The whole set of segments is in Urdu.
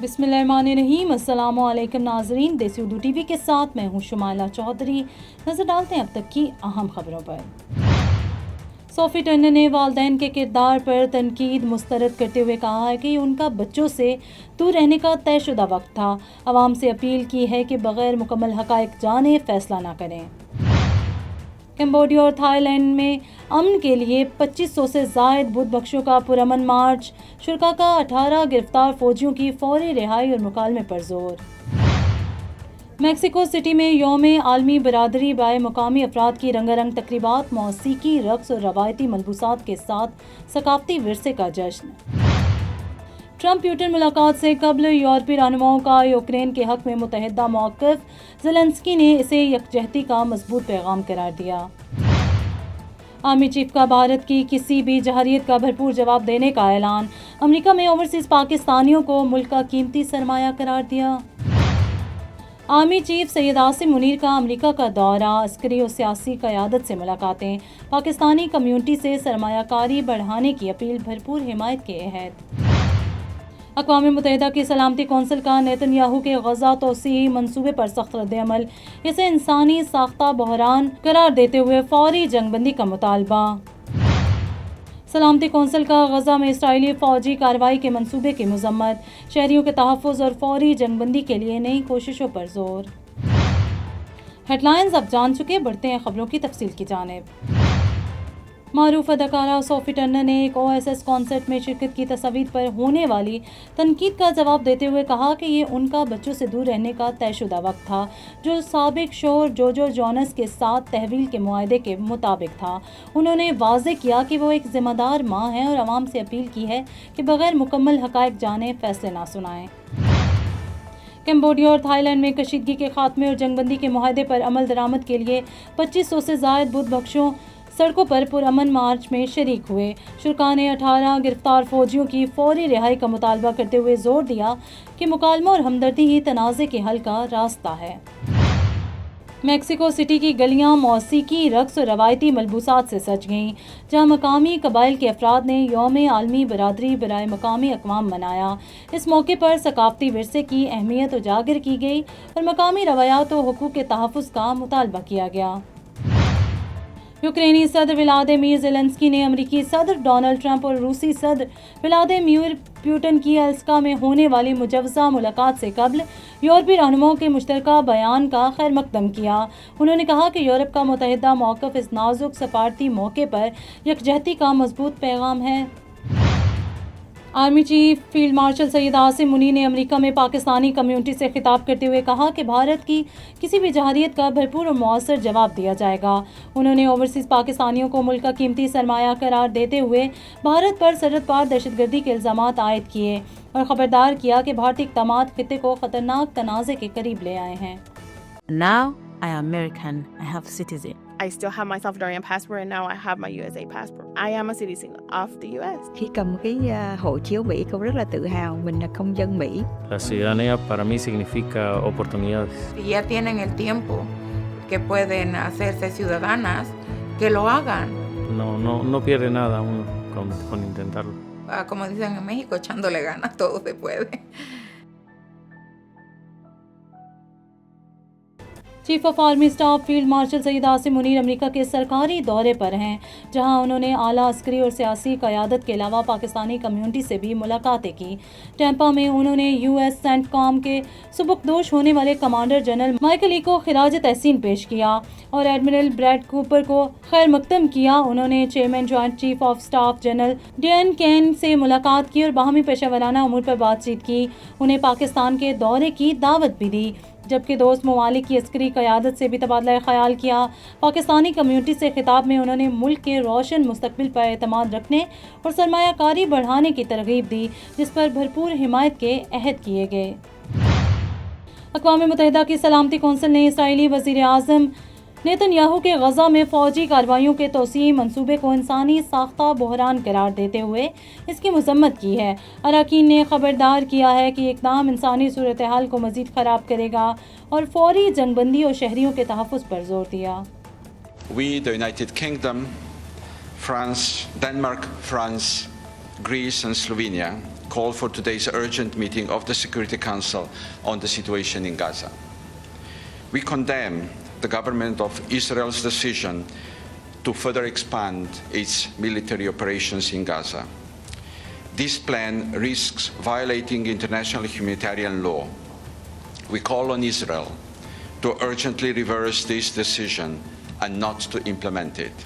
بسم اللہ الرحمن الرحیم۔ السلام علیکم ناظرین، دیسی اردو ٹی وی کے ساتھ میں ہوں شمائلہ چودھری۔ نظر ڈالتے ہیں اب تک کی اہم خبروں پر۔ صوفی ٹنڈن نے والدین کے کردار پر تنقید مسترد کرتے ہوئے کہا ہے کہ یہ ان کا بچوں سے دور رہنے کا طے شدہ وقت تھا۔ عوام سے اپیل کی ہے کہ بغیر مکمل حقائق جانے فیصلہ نہ کریں۔ کمبوڈیا اور تھائی لینڈ میں امن کے لیے 2500 سے زائد بدھ بخشوں کا پرامن مارچ۔ شرکا کا 18 گرفتار فوجیوں کی فوری رہائی اور مکالمے پر زور۔ میکسیکو سٹی میں یوم عالمی برادری برائے مقامی افراد کی رنگا رنگ تقریبات، موسیقی، رقص اور روایتی ملبوسات کے ساتھ ثقافتی ورثے کا جشن۔ ٹرمپ پیوٹن ملاقات سے قبل یورپی رہنماؤں کا یوکرین کے حق میں متحدہ موقف، زیلنسکی نے اسے یکجہتی کا مضبوط پیغام قرار دیا۔ آرمی چیف کا بھارت کی کسی بھی جارحیت کا بھرپور جواب دینے کا اعلان۔ امریکہ میں اوورسیز پاکستانیوں کو ملک کا قیمتی سرمایہ قرار دیا۔ آرمی چیف سید عاصم منیر کا امریکہ کا دورہ، عسکری اور سیاسی قیادت سے ملاقاتیں، پاکستانی کمیونٹی سے سرمایہ کاری بڑھانے کی اپیل، بھرپور حمایت کے عہد۔ اقوام متحدہ کی سلامتی کونسل کا نیتن یاہو کے غزہ توسیعی منصوبے پر سخت رد عمل، اسے انسانی ساختہ بحران قرار دیتے ہوئے فوری جنگ بندی کا مطالبہ۔ سلامتی کونسل کا غزہ میں اسرائیلی فوجی کارروائی کے منصوبے کی مذمت، شہریوں کے تحفظ اور فوری جنگ بندی کے لیے نئی کوششوں پر زور۔ ہیڈ لائنز اب جان چکے، بڑھتے ہیں خبروں کی تفصیل کی جانب۔ معروف اداکارہ صوفی ٹنڈن نے ایک OSS کنسرٹ میں شرکت کی تصاویر پر ہونے والی تنقید کا جواب دیتے ہوئے کہا کہ یہ ان کا بچوں سے دور رہنے کا طے شدہ وقت تھا، جو سابق شوہر جوجو جونس کے ساتھ تحویل کے معاہدے کے مطابق تھا۔ انہوں نے واضح کیا کہ وہ ایک ذمہ دار ماں ہیں اور عوام سے اپیل کی ہے کہ بغیر مکمل حقائق جانے فیصلے نہ سنائیں۔ کمبوڈیا اور تھائی لینڈ میں کشیدگی کے خاتمے اور جنگ بندی کے معاہدے پر عمل درآمد کے لیے 2500 سے زائد بدھ بخشوں سڑکوں پر پرامن مارچ میں شریک ہوئے۔ شرکا نے 18 گرفتار فوجیوں کی فوری رہائی کا مطالبہ کرتے ہوئے زور دیا کہ مکالمہ اور ہمدردی ہی تنازع کے حل کا راستہ ہے۔ میکسیکو سٹی کی گلیاں موسیقی، رقص اور روایتی ملبوسات سے سج گئیں، جہاں مقامی قبائل کے افراد نے یوم عالمی برادری برائے مقامی اقوام منایا۔ اس موقع پر ثقافتی ورثے کی اہمیت اجاگر کی گئی اور مقامی روایات و حقوق کے تحفظ کا مطالبہ کیا گیا۔ یوکرینی صدر ولادیمیر زیلنسکی نے امریکی صدر ڈونلڈ ٹرمپ اور روسی صدر ولادیمیر پیوٹن کی الاسکا میں ہونے والی مجوزہ ملاقات سے قبل یورپی رہنماؤں کے مشترکہ بیان کا خیر مقدم کیا۔ انہوں نے کہا کہ یورپ کا متحدہ موقف اس نازک سفارتی موقع پر یکجہتی کا مضبوط پیغام ہے۔ Army chief field marshal Syed Asim Munir نے امریکہ میں پاکستانی کمیونٹی سے خطاب کرتے ہوئے کہا کہ بھارت کی کسی بھی جارحیت کا بھرپور اور مؤثر جواب دیا جائے گا۔ انہوں نے اوورسیز پاکستانیوں کو ملک کا قیمتی سرمایہ قرار دیتے ہوئے بھارت پر سرحد پار دہشت گردی کے الزامات عائد کیے اور خبردار کیا کہ بھارتی اقدامات خطے کو خطرناک تنازع کے قریب لے آئے ہیں۔ Now I am American. I have citizen. I still have my Salvadorian passport and now I have my USA passport. I am a citizen of the US. Khi cầm cái hộ chiếu Mỹ, cô rất là tự hào mình là công dân Mỹ. La ciudadanía para mí significa oportunidades. Si ya tienen el tiempo que pueden hacerse ciudadanas, que lo hagan. No pierde nada uno con intentarlo. Como dicen en México, echándole ganas, todo se puede. Chief of army staff field marshal Syed Asim Munir امریکہ کے سرکاری دورے پر ہیں، جہاں انہوں نے اعلیٰ عسکری اور سیاسی قیادت کے علاوہ پاکستانی کمیونٹی سے بھی ملاقاتیں کی۔ ٹیمپا میں انہوں نے US سینٹ کام کے سبکدوش ہونے والے کمانڈر جنرل مائیکل ای کو خراج تحسین پیش کیا اور ایڈمرل بریڈ کوپر کو خیر مقدم کیا۔ انہوں نے chairman joint chief of staff general Dan Caine سے ملاقات کی اور باہمی پیشہ ورانہ امور پر بات چیت کی۔ انہیں پاکستان کے دورے کی دعوت بھی دی، جبکہ دوست ممالک کی عسکری قیادت سے بھی تبادلہ خیال کیا۔ پاکستانی کمیونٹی سے خطاب میں انہوں نے ملک کے روشن مستقبل پر اعتماد رکھنے اور سرمایہ کاری بڑھانے کی ترغیب دی، جس پر بھرپور حمایت کے عہد کیے گئے۔ اقوام متحدہ کی سلامتی کونسل نے اسرائیلی وزیر اعظم نیتن یاہو کے غزہ میں فوجی کارروائیوں کے توسیعی منصوبے کو انسانی ساختہ بحران قرار دیتے ہوئے اس کی مذمت کی ہے۔ اراکین نے خبردار کیا ہے کہ یہ اقدام انسانی صورتحال کو مزید خراب کرے گا اور فوری جنگ بندی اور شہریوں کے تحفظ پر زور دیا۔ We, the United Kingdom, France, Denmark, France, Greece and Slovenia call for today's urgent meeting of the Security Council on the situation in Gaza. We condemn the government of Israel's decision to further expand its military operations in Gaza. This plan risks violating international humanitarian law. We call on Israel to urgently reverse this decision and not to implement it.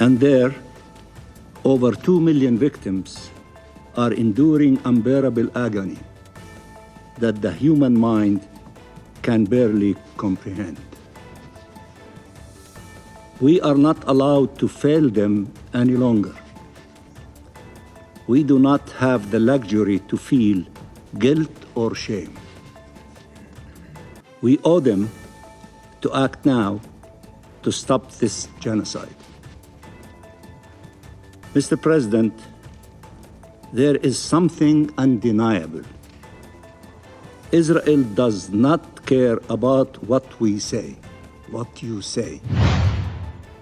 And there, over 2 million victims are enduring unbearable agony that the human mind can barely comprehend. We are not allowed to fail them any longer. We do not have the luxury to feel guilt or shame. We owe them to act now to stop this genocide. Mr. President, there is something undeniable. Israel does not care about what we say, what you say.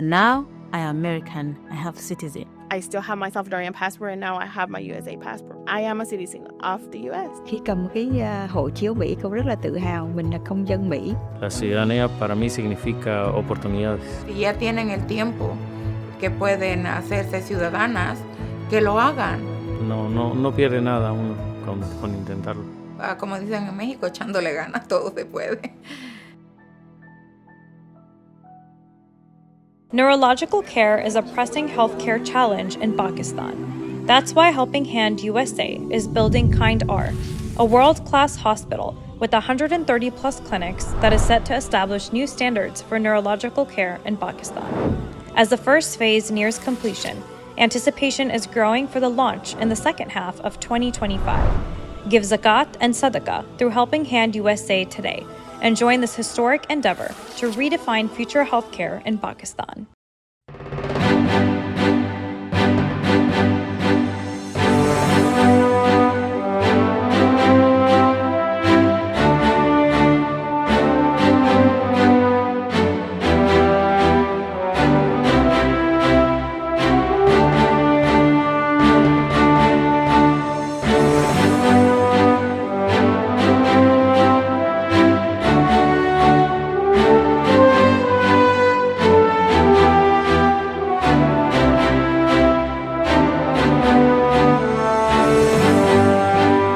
Now I am American. I have citizen. I still have my Salvadorian passport, and now I have my USA passport. I am a citizen of the US. Khi cầm cái hộ chiếu Mỹ, con rất là tự hào mình là công dân Mỹ. La ciudadanía para mí significa oportunidades. Si ya tienen el tiempo que pueden hacerse ciudadanas, que lo hagan. No pierde nada uno con intentarlo. Como dicen en México, echándole ganas, todo se puede. Neurological care is a pressing healthcare challenge in Pakistan. That's why Helping Hand USA is building Kind R, a world-class hospital with 130 plus clinics that is set to establish new standards for neurological care in Pakistan. As the first phase nears completion, anticipation is growing for the launch in the second half of 2025. Give zakat and sadaqah through Helping Hand USA today and join this historic endeavor to redefine future healthcare in Pakistan.